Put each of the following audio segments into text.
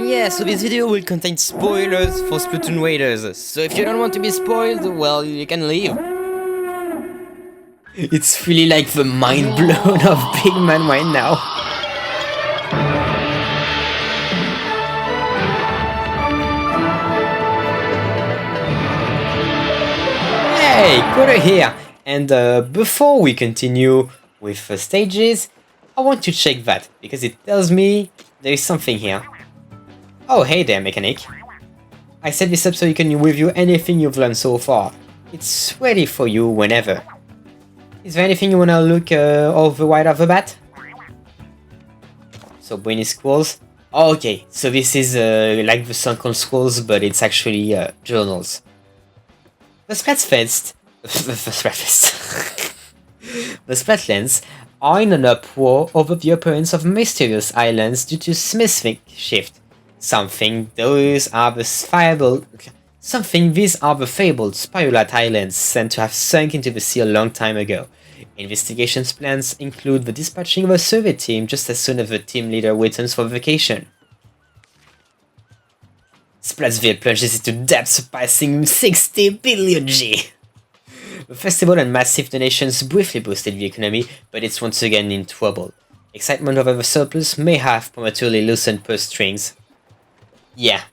Yeah, so this video will contain spoilers for Splatoon Raiders, so if you don't want to be spoiled, well, you can leave. It's really like the mind blown of Big Man right now. Hey, Coda here! And before we continue with the stages, I want to check that, because it tells me there is something here. Oh, hey there, Mechanic. I set this up so you can review anything you've learned so far. It's ready for you whenever. Is there anything you wanna look over right off the bat? So, Brainy Scrolls. Okay, so this is like the Sunken Scrolls, but it's actually journals. The Splatfest... the Splatlands are in an uproar over the appearance of mysterious islands due to seismic shift. These are the fabled Spiralat Islands said to have sunk into the sea a long time ago. Investigations plans include the dispatching of a survey team just as soon as the team leader returns for vacation. Splatsville plunges into debt surpassing 60 billion G. The festival and massive donations briefly boosted the economy, but it's once again in trouble. Excitement over the surplus may have prematurely loosened purse strings. Yeah.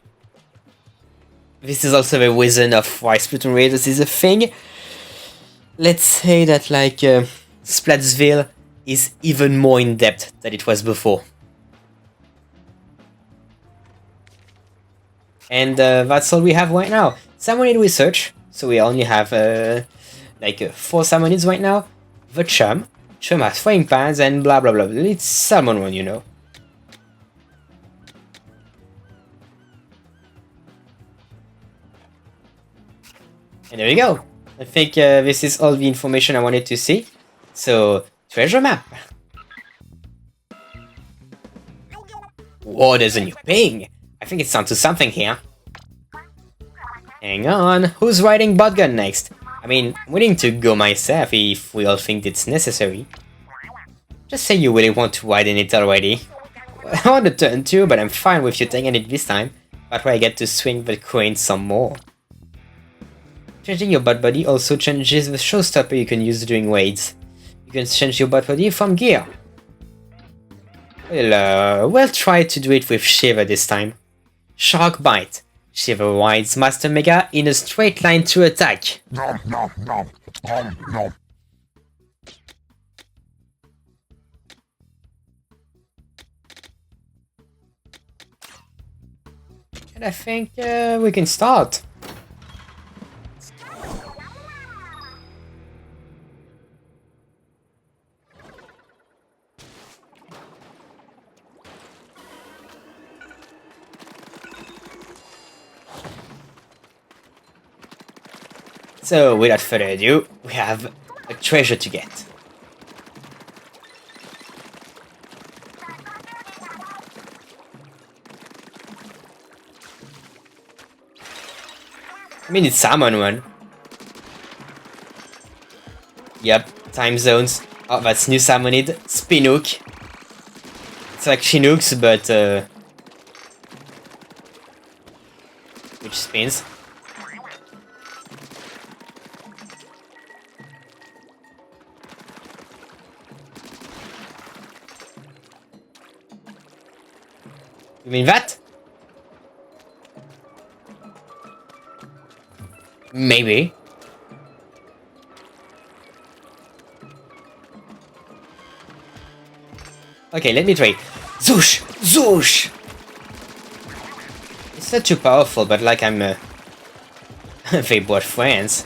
This is also the reason of why Splatoon Raiders is a thing. Let's say that like Splatsville is even more in depth than it was before. And that's all we have right now. Salmonid research. So we only have 4 salmonids right now. The Chum. Chum has frying pans and blah blah blah. It's salmon one, you know. And there we go. I think this is all the information I wanted to see. So, treasure map. Whoa, there's a new ping. I think it's onto something here. Hang on, who's riding Botgun next? I mean, I'm willing to go myself if we all think it's necessary. Just say you really want to ride in it already. I want to turn 2, but I'm fine with you taking it this time. That way I get to swing the crane some more. Changing your butt body also changes the showstopper you can use during raids. You can change your butt body from gear. We'll try to do it with Shiver this time. Shark Bite. Shiver rides Master Mega in a straight line to attack. And I think we can start. So, without further ado, we have a treasure to get. I mean, it's salmon one. Yep, time zones. Oh, that's new salmonid. Spinook. It's like Chinooks, but which spins. You mean that? Maybe. Okay, let me try. Zoosh! Zoosh! It's not too powerful, but like I'm they bought friends.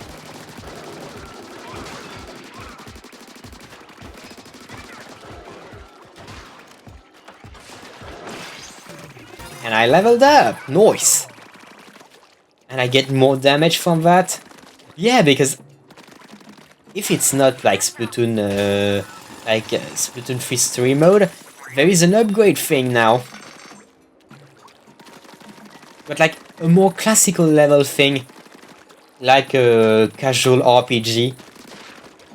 And I leveled up! Nice! And I get more damage from that? Yeah, because if it's not like Splatoon, Splatoon 3 story mode, there is an upgrade thing now. But like a more classical level thing, like a casual RPG.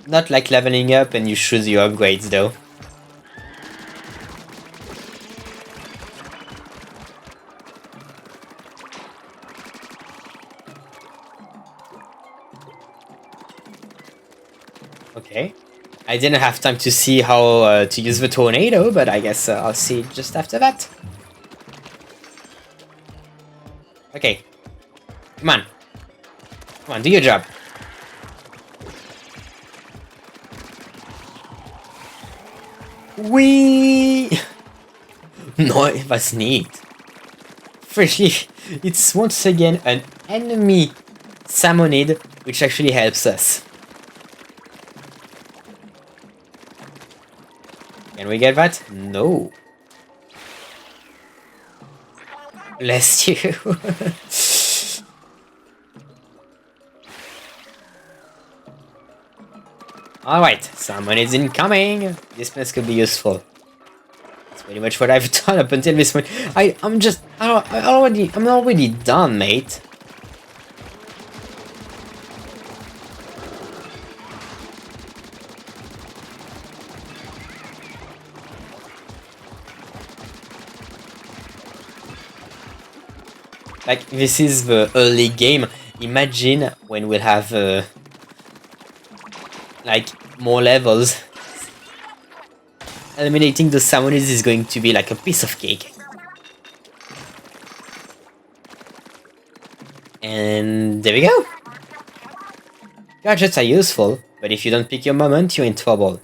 Not like leveling up and you choose your upgrades though. Okay. I didn't have time to see how to use the tornado, but I guess I'll see just after that. Okay. Come on. Come on, do your job. Whee! No, that's neat. Freshly, it's once again an enemy salmonid, which actually helps us. Can we get that? No. Bless you. Alright, salmonids incoming. This place could be useful. That's pretty much what I've done up until this point. I'm already done, mate. Like, this is the early game. Imagine when we'll have, like, more levels. Eliminating the salmonids is going to be like a piece of cake. And there we go. Gadgets are useful, but if you don't pick your moment, you're in trouble.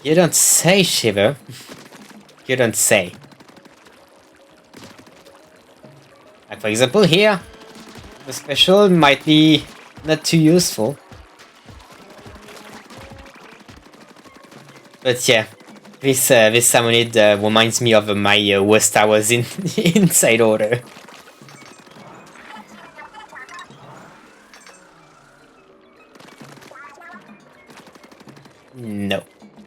You don't say, Shiver. You don't say. Like, for example, here, the special might be not too useful. But yeah, this salmonid reminds me of my worst hours in inside order. No,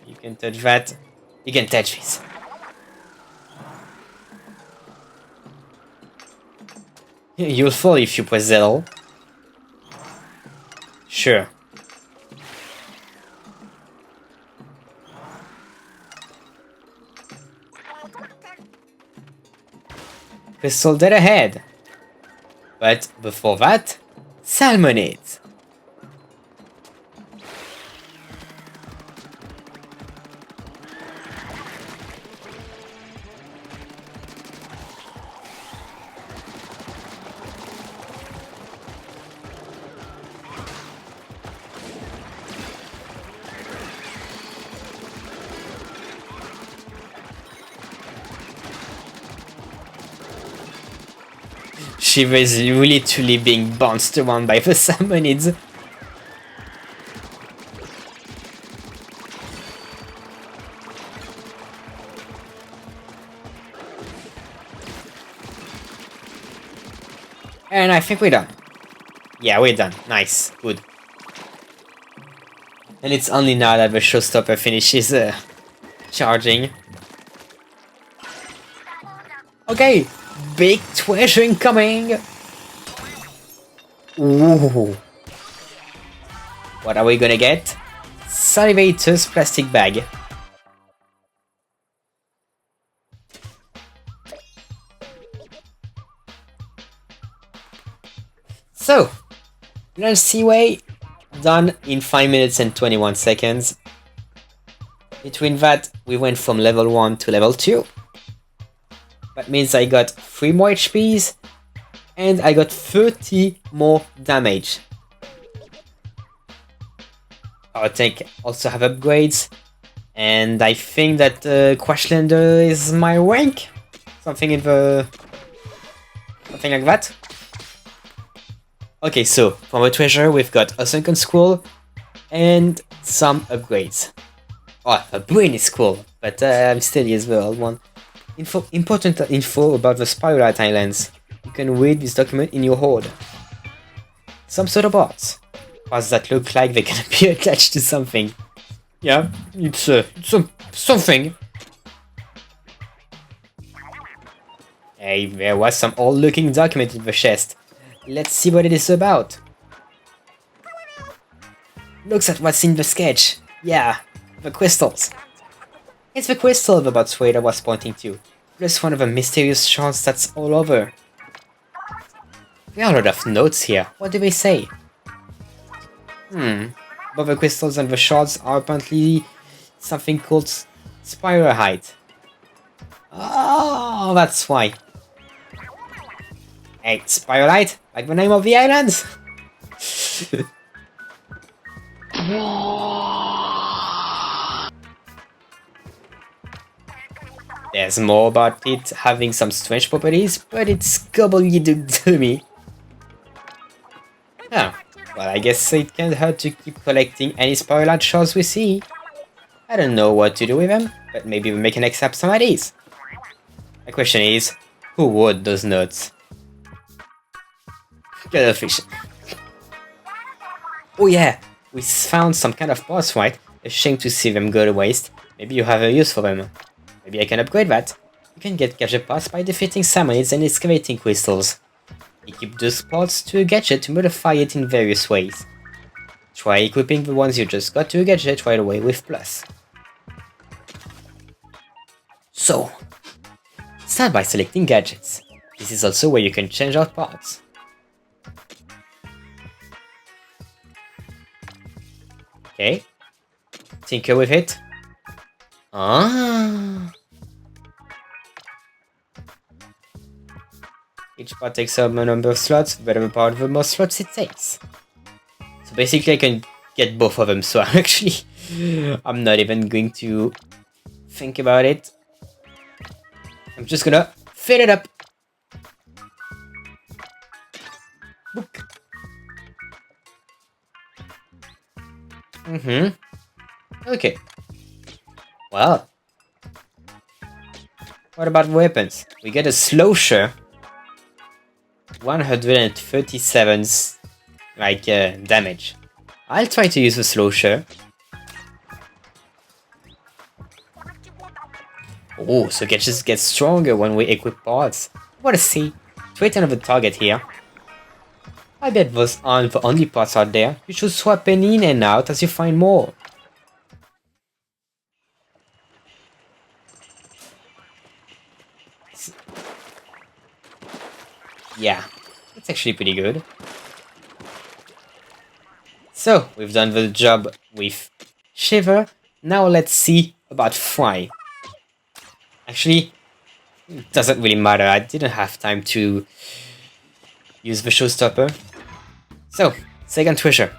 you can touch that. You can touch this. You'll fall if you press Z. Sure. Crystal dead ahead. But before that, salmonids. She was really truly being bounced around by the salmonids. And I think we're done. Yeah, we're done. Nice. Good. And it's only now that the showstopper finishes charging. Okay. Big treasure incoming! Ooh. What are we gonna get? Salivator's plastic bag. So, Lunch Seaway done in 5 minutes and 21 seconds. Between that, we went from level 1 to level 2. That means I got 3 more HPs and I got 30 more damage. Our tank also have upgrades, and I think that Crashlander is my rank. Something like that. Okay, so from a treasure we've got a sunken scroll and some upgrades. Oh, a brain is cool, but I'm still use the old one. Important info about the Spiralite Islands. You can read this document in your hoard. Some sort of bots. Parts that look like they're gonna be attached to something. Yeah, it's something. Hey, there was some old-looking document in the chest. Let's see what it is about. Looks at what's in the sketch. Yeah, the crystals. It's the crystal the bot trader was pointing to, plus one of the mysterious shards that's all over. There are a lot of notes here. What do they say? Both the crystals and the shards are apparently something called spiral height. Oh, that's why. Hey, spiral height, like the name of the island. There's more about it having some strange properties, but it's gobbledygook to me. Oh, well, I guess it can't hurt to keep collecting any spiral shards we see. I don't know what to do with them, but maybe we can accept some of these. My question is, who would those nuts? Cuttlefish. Oh yeah, we found some kind of parts, right? A shame to see them go to waste. Maybe you have a use for them. Maybe I can upgrade that. You can get gadget parts by defeating summons and excavating crystals. Equip those parts to a gadget to modify it in various ways. Try equipping the ones you just got to a gadget right away with plus. So, start by selecting gadgets. This is also where you can change out parts. Okay, tinker with it. Ah. Each part takes up a number of slots, whatever part the more slots it takes. So basically I can get both of them, so actually I'm not even going to think about it. I'm just gonna fill it up. Book. Okay. Well. What about weapons? We get a Slosher. 137 damage. I'll try to use the Slosher. Oh, so gadgets get stronger when we equip parts. What a see. Trade another target here. I bet those aren't the only parts out there. You should swap them in and out as you find more. Yeah, that's actually pretty good. So, we've done the job with Shiver. Now let's see about Fry. Actually, it doesn't really matter. I didn't have time to use the showstopper. So, second treasure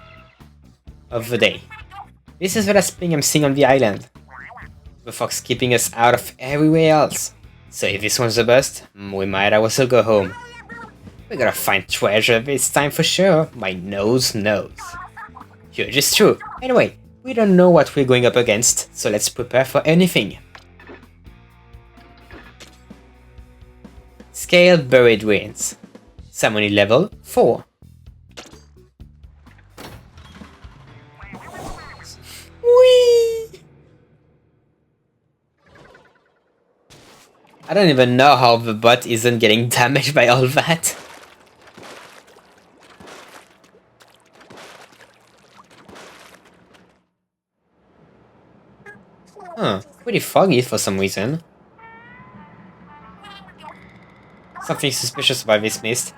of the day. This is the last thing I'm seeing on the island. The fox keeping us out of everywhere else. So if this one's a bust, we might as well go home. We gotta find treasure this time for sure. My nose knows. Huge is true. Anyway, we don't know what we're going up against, so let's prepare for anything. Scale Buried Ruins. Summoning level 4. Whee! I don't even know how the bot isn't getting damaged by all that. Huh, pretty foggy for some reason. Something suspicious about this mist.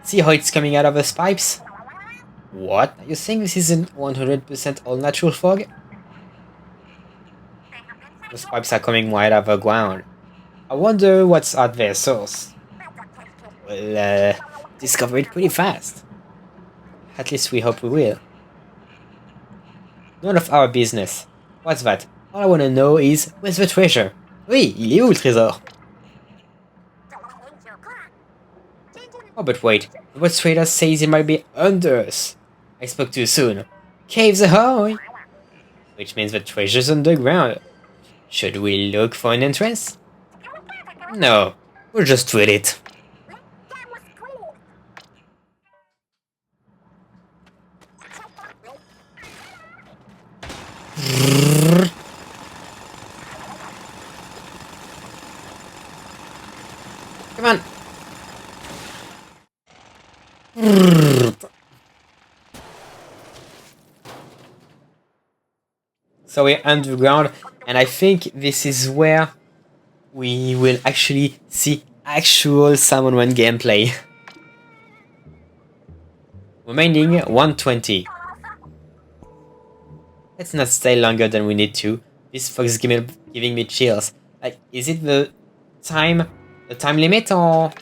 See how it's coming out of those pipes? What? Are you saying this isn't 100% all natural fog? Those pipes are coming right out of the ground. I wonder what's at their source. We'll discover it pretty fast. At least we hope we will. None of our business. What's that? All I wanna know is, where's the treasure? Oui, il est où le trésor? Oh, but wait. The word trader says it might be under us. I spoke too soon. Caves ahoy! Which means the treasure's underground. Should we look for an entrance? No, we'll just read it. Come on. So we're underground, and I think this is where we will actually see actual Salmon Run gameplay. Remaining 120. Let's not stay longer than we need to. This fog is giving me chills. Like, is it the time limit, or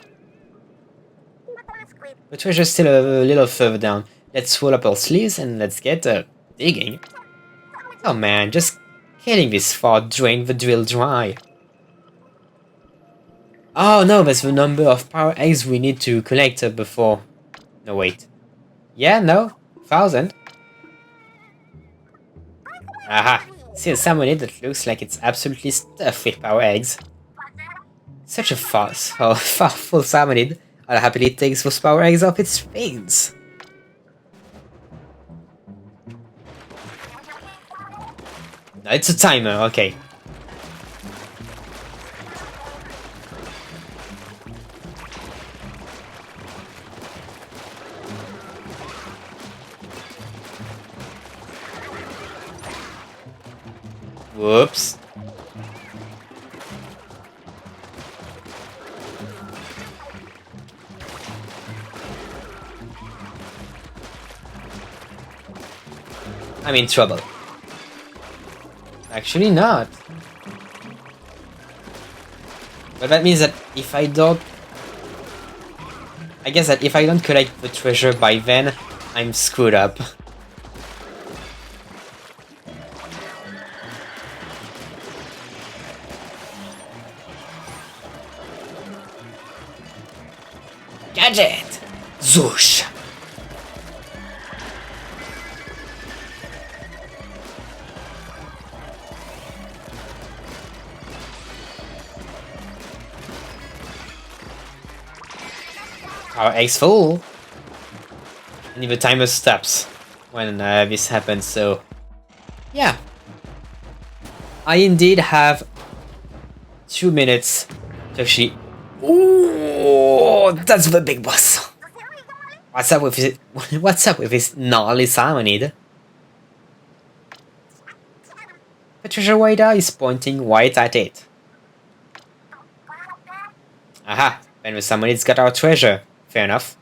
the treasure's still a little further down? Let's roll up our sleeves and let's get digging. Oh man, just getting this far drained the drill dry. Oh no, that's the number of power eggs we need to collect before. No, wait. Yeah, no, 1,000. Aha, see a salmonid that looks like it's absolutely stuffed with power eggs. Such a powerful salmonid. I'll happily take those power eggs off its fins. No, it's a timer, okay. Whoops. I'm in trouble. Actually not. But that means that if I don't... I guess that if I don't collect the treasure by then, I'm screwed up. Gadget! Zoosh! Our egg's full. And the timer stops when this happens, so... yeah. I indeed have 2 minutes to actually... Ooh, that's the big boss. What's up with it? What's up with this gnarly salmonid? The treasure wider is pointing right at it. Aha, then the salmonid's got our treasure. Fair enough.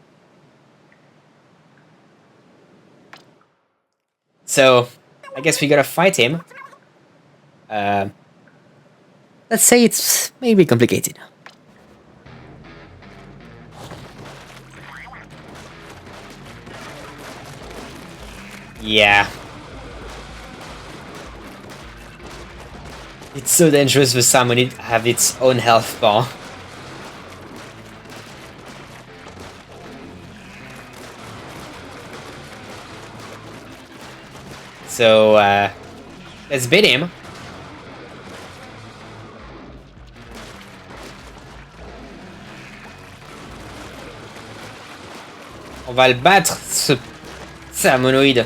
So, I guess we gotta fight him. Let's say it's maybe complicated. Yeah. It's so dangerous the salmonid have its own health bar. So, let's beat him. On va le battre, ce salmonoïde.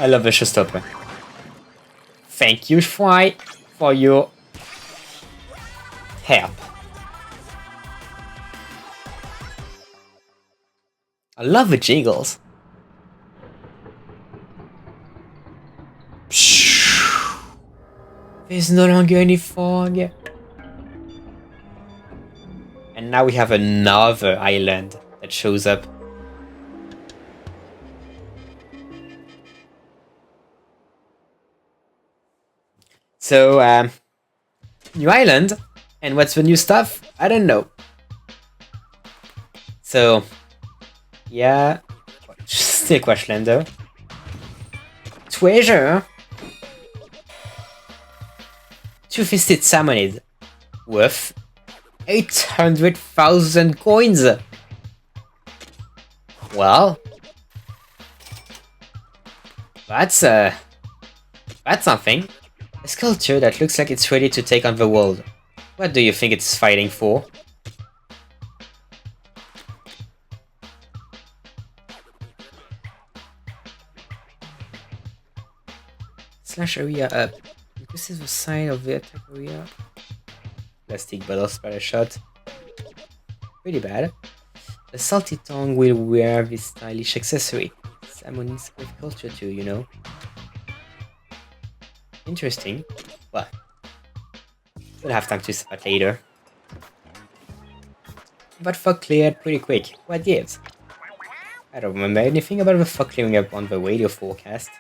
I love the showstopper. Thank you, Fry, for your help. I love the jingles. There's no longer any fog. And now we have another island that shows up. So, new island, and what's the new stuff? I don't know. So, yeah, still question though. Treasure. Two-fisted salmonid worth 800,000 coins. Well, that's something. A sculpture that looks like it's ready to take on the world. What do you think it's fighting for? Slash area up. This is the side of the attack area. plastic bottle splatter shot. Pretty bad. The salty tongue will wear this stylish accessory. Salmon is with culture too, you know. Interesting. Well, we'll have time to start later. But fog cleared pretty quick. What gives? I don't remember anything about the fog clearing up on the radio forecast.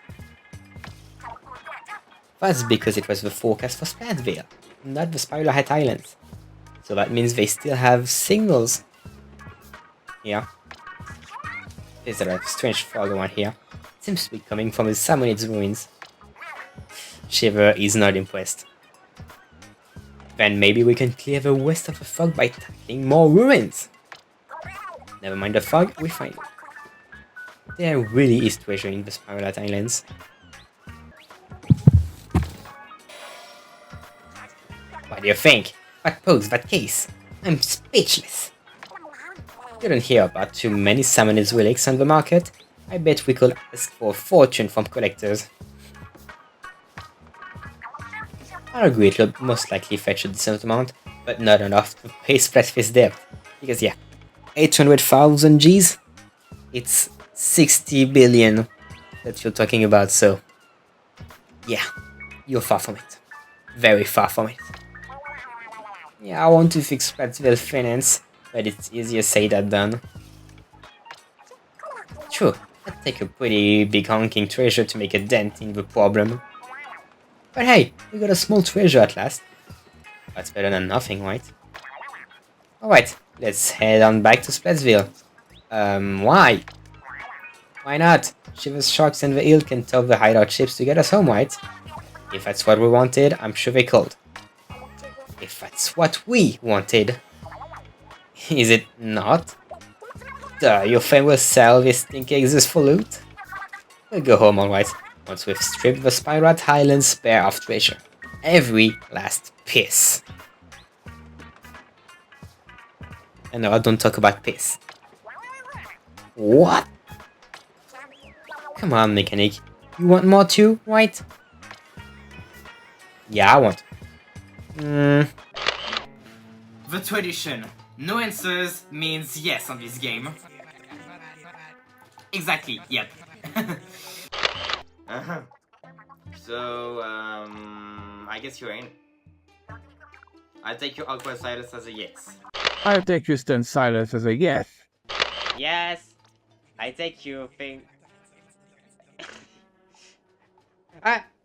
That's because it was the forecast for Splatville, not the Spiral Hat Islands. So that means they still have signals. Yeah. There's a strange fog around here. It seems to be coming from the Salmonid's ruins. Shiver is not impressed. Then maybe we can clear the west of the fog by tackling more ruins. Never mind the fog, we find it. There really is treasure in the Spiral Hat Islands. What do you think? That pose, that case? I'm speechless. You don't hear about too many Salmonid's relics on the market. I bet we could ask for a fortune from collectors. I agree it will most likely fetch a decent amount, but not enough to pay Splatfist debt. Because yeah, 800,000 Gs? It's 60 billion that you're talking about, so yeah, you're far from it. Very far from it. Yeah, I want to fix Splatville finance, but it's easier said than done. True, that'd take a pretty big honking treasure to make a dent in the problem. But hey, we got a small treasure at last. That's better than nothing, right? Alright, let's head on back to Splatsville. Why? Why not? Shiver's Sharks and the Eel can tow the hideout ships to get us home, right? If that's what we wanted, I'm sure they could. If that's what we wanted. Is it not? Duh, your friend will sell this stinky exist for loot? We'll go home, alright, once we've stripped the Spiral Highlands bare of treasure. Every last piece. And no, I don't talk about piss. What? Come on, mechanic. You want more too, right? Yeah, I want. The tradition. No answers means yes on this game. Exactly, yep. So, I guess you're in. I'll take your awkward silence as a yes. I'll take your stunned silence as a yes. Yes! I take your thing.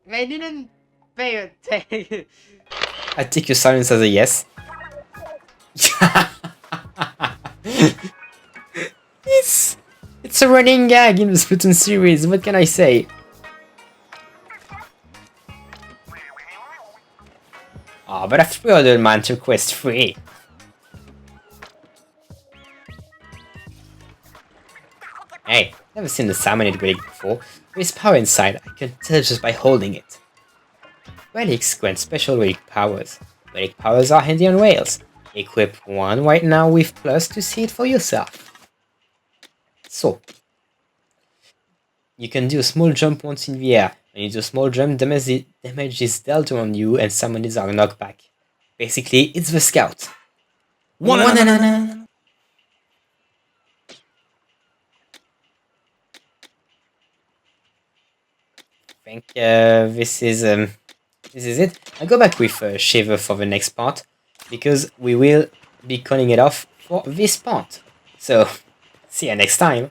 They didn't pay attention. I take your silence as a yes. It's a running gag in the Splatoon series, what can I say? Oh, but I've pre-ordered Mantle Quest 3. Hey, never seen the Salmonid relic before. There is power inside, I can tell just by holding it. Relics grant special relic powers. Relic powers are handy on rails. Equip one right now with plus to see it for yourself. So, you can do a small jump once in the air. When you do a small jump, damage is dealt on you and Salmonids are knocked back. Basically, it's the scout. I think this is it. I'll go back with Shiver for the next part, because we will be calling it off for this part. So, see you next time.